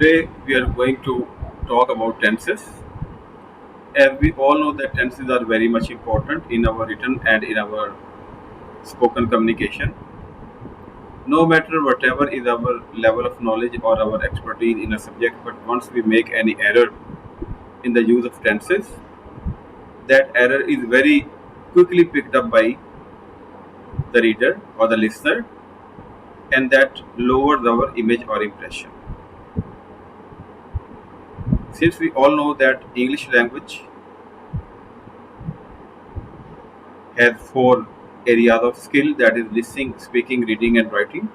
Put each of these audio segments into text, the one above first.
Today we are going to talk about tenses. As we all know that tenses are very much important in our written and in our spoken communication. No matter whatever is our level of knowledge or our expertise in a subject, but once we make any error in the use of tenses, that error is very quickly picked up by the reader or the listener, and that lowers our image or impression. Since we all know that English language has four areas of skill, that is listening, speaking, reading and writing,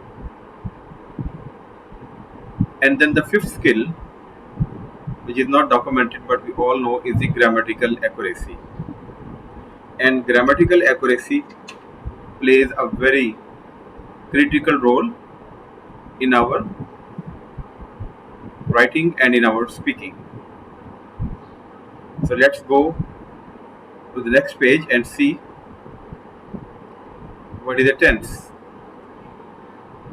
and then the fifth skill, which is not documented but we all know, is the grammatical accuracy. And grammatical accuracy plays a very critical role in our writing and in our speaking. So let's go to the next page and see what is a tense.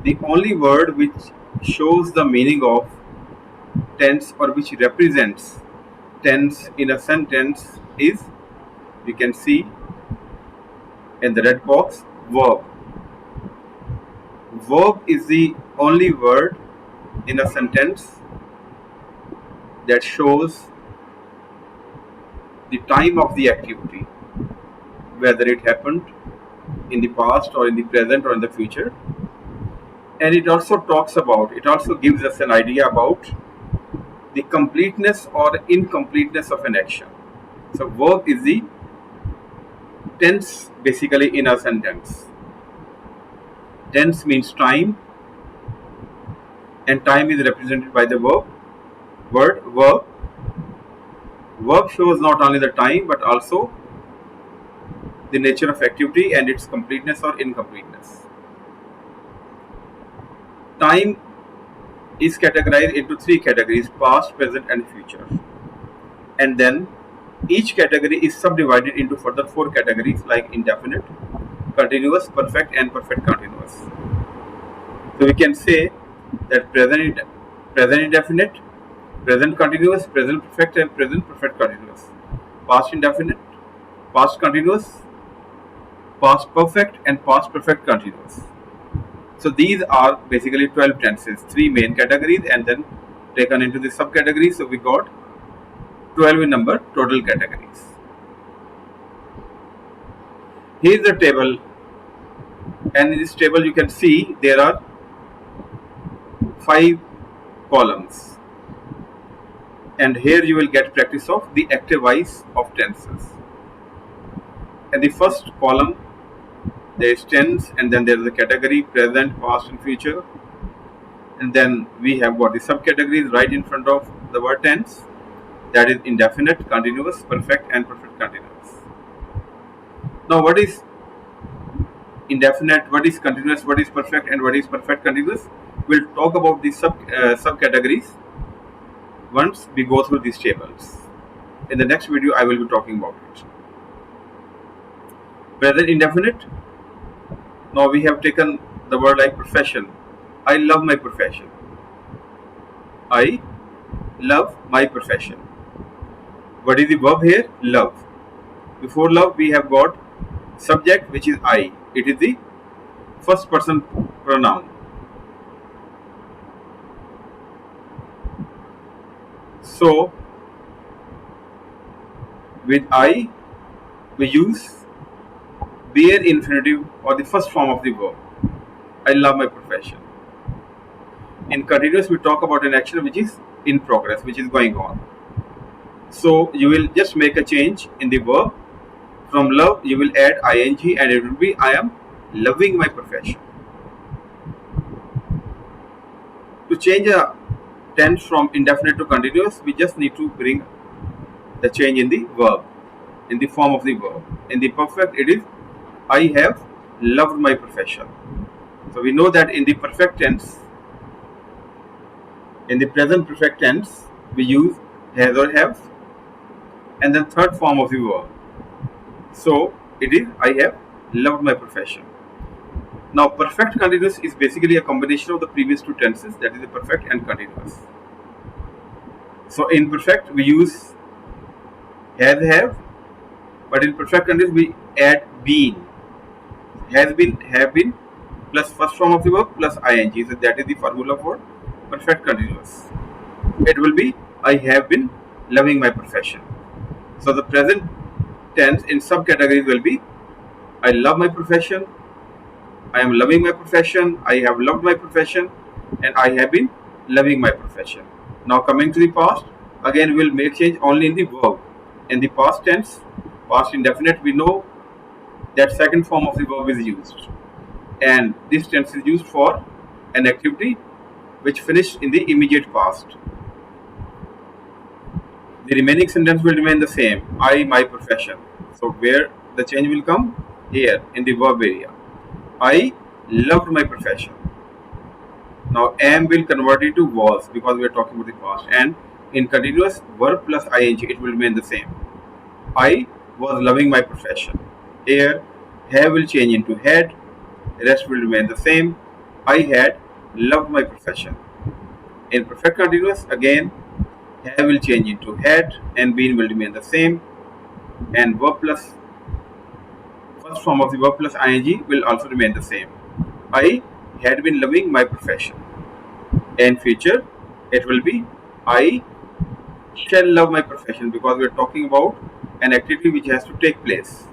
The only word which shows the meaning of tense or which represents tense in a sentence is, you can see in the red box, verb. Verb is the only word in a sentence that shows the time of the activity, whether it happened in the past or in the present or in the future. And it also gives us an idea about the completeness or incompleteness of an action. So verb is the tense basically in a sentence. Tense means time, and time is represented by the word verb. Verb shows not only the time but also the nature of activity and its completeness or incompleteness. Time is categorized into three categories: past, present and future. And then each category is subdivided into further four categories like indefinite, continuous, perfect and perfect continuous. So we can say that present indefinite, present continuous, present perfect and present perfect continuous. Past indefinite, past continuous, past perfect and past perfect continuous. So these are basically 12 tenses, three main categories and then taken into the subcategories. So we got 12 in number total categories. Here is the table, and in this table you can see there are 5 columns, and here you will get practice of the active voice of tenses. And the first column, there is tense, and then there is the category present, past and future, and then we have got the subcategories right in front of the word tense, that is indefinite, continuous, perfect and perfect continuous. Now what is indefinite, what is continuous, what is perfect and what is perfect continuous? We'll talk about these subcategories once we go through these tables. In the next video I will be talking about it. Present indefinite. Now we have taken the word like profession. I love my profession. I love my profession. What is the verb here? Love. Before love we have got subject, which is I. It is the first person pronoun. So with I we use bare infinitive or the first form of the verb. I love my profession. In continuous we talk about an action which is in progress, which is going on. So you will just make a change in the verb. From love you will add ing and it will be I am loving my profession. To change a tense from indefinite to continuous, we just need to bring the change in the verb, in the form of the verb. In the perfect it is I have loved my profession. So we know that in the perfect tense, in the present perfect tense, we use has or have, and then third form of the verb. So it is I have loved my profession. Now perfect continuous is basically a combination of the previous two tenses, that is the perfect and continuous. So in perfect we use has have, but in perfect continuous we add been. Has been, have been plus first form of the verb plus ing. So that is the formula for perfect continuous. It will be I have been loving my profession. So the present tense in subcategories will be I love my profession, I am loving my profession, I have loved my profession, and I have been loving my profession. Now coming to the past, again we will make change only in the verb. In the past tense, past indefinite, we know that second form of the verb is used, and this tense is used for an activity which finished in the immediate past. The remaining sentence will remain the same. I, my profession. So where the change will come? Here in the verb area. I loved my profession. Now am will convert it to was because we are talking about the past, and in continuous verb plus ing it will remain the same. I was loving my profession. Here have will change into had, rest will remain the same. I had loved my profession. In perfect continuous again have will change into had and been will remain the same, and verb plus first form of the verb plus ing will also remain the same. I had been loving my profession. In future it will be I shall love my profession because we are talking about an activity which has to take place.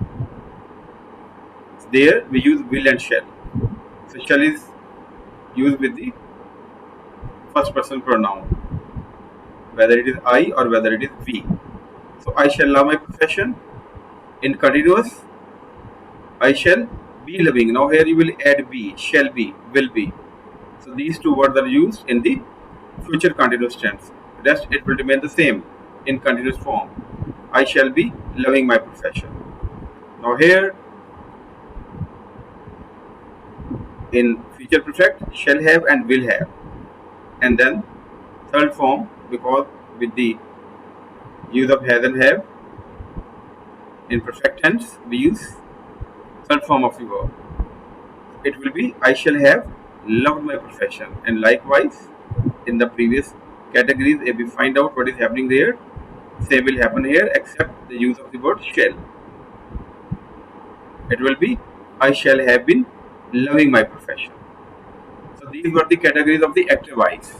There we use will and shall. So shall is used with the first person pronoun, whether it is I or whether it is we. So I shall love my profession. In continuous, I shall be loving. Now here you will add be, shall be, will be. So these two words are used in the future continuous tense. Rest it will remain the same in continuous form. I shall be loving my profession. Now here in future perfect, shall have and will have. And then third form, because with the use of has and have, in perfect tense we use third form of the verb. It will be I shall have loved my profession. And likewise in the previous categories, if we find out what is happening there, same will happen here except the use of the word shall. It will be I shall have been loving my profession. So these were the categories of the active voice.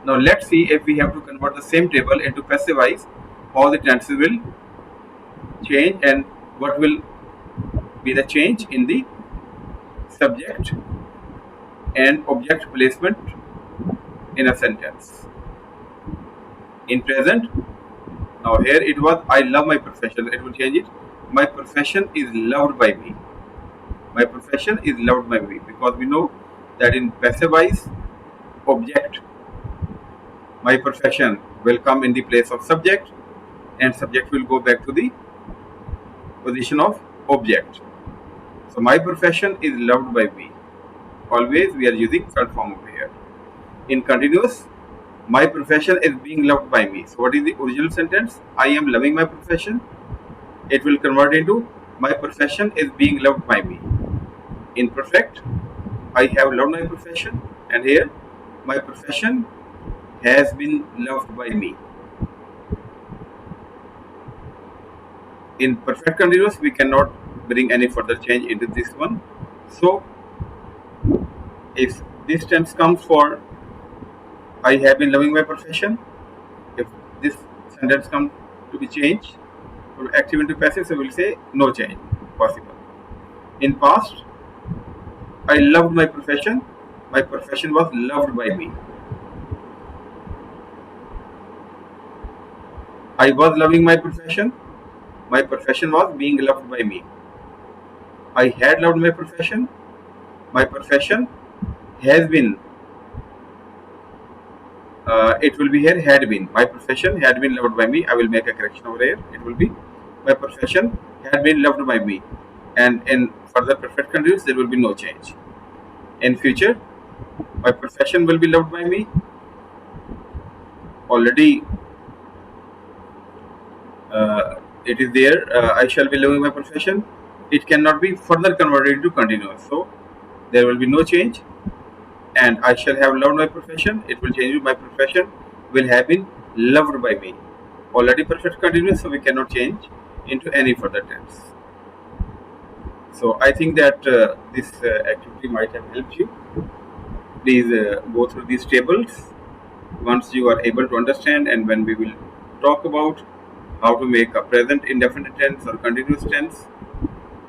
Now let's see if we have to convert the same table into passive voice, how the tenses will change and what will be the change in the subject and object placement in a sentence. In present, now here it was I love my profession. It will change it. My profession is loved by me. My profession is loved by me because we know that in passive voice, object my profession will come in the place of subject, and subject will go back to the position of object. So my profession is loved by me. Always we are using third form over here. In continuous, my profession is being loved by me. So what is the original sentence? I am loving my profession. It will convert into my profession is being loved by me. In perfect, I have loved my profession, and here my profession has been loved by me. In perfect continuous, we cannot bring any further change into this one. So if this tense comes for I have been loving my profession, if this sentence comes to be changed from active into passive, so we'll say no change possible. In past, I loved my profession was loved by me. I was loving my profession was being loved by me. I had loved my profession has been, it will be here had been. My profession had been loved by me. I will make a correction over here. It will be my profession had been loved by me. And in further perfect continuous, there will be no change. In future, my profession will be loved by me. Already it is there. I shall be loving my profession. It cannot be further converted into continuous. So there will be no change. And I shall have loved my profession. It will change to my profession will have been loved by me. Already perfect continuous, so we cannot change into any further tense. So I think that this activity might have helped you. Please go through these tables once you are able to understand, and when we will talk about how to make a present indefinite tense or continuous tense,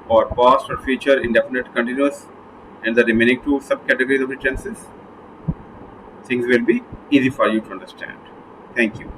or past or future indefinite continuous, and the remaining two subcategories of the tenses, things will be easy for you to understand. Thank you.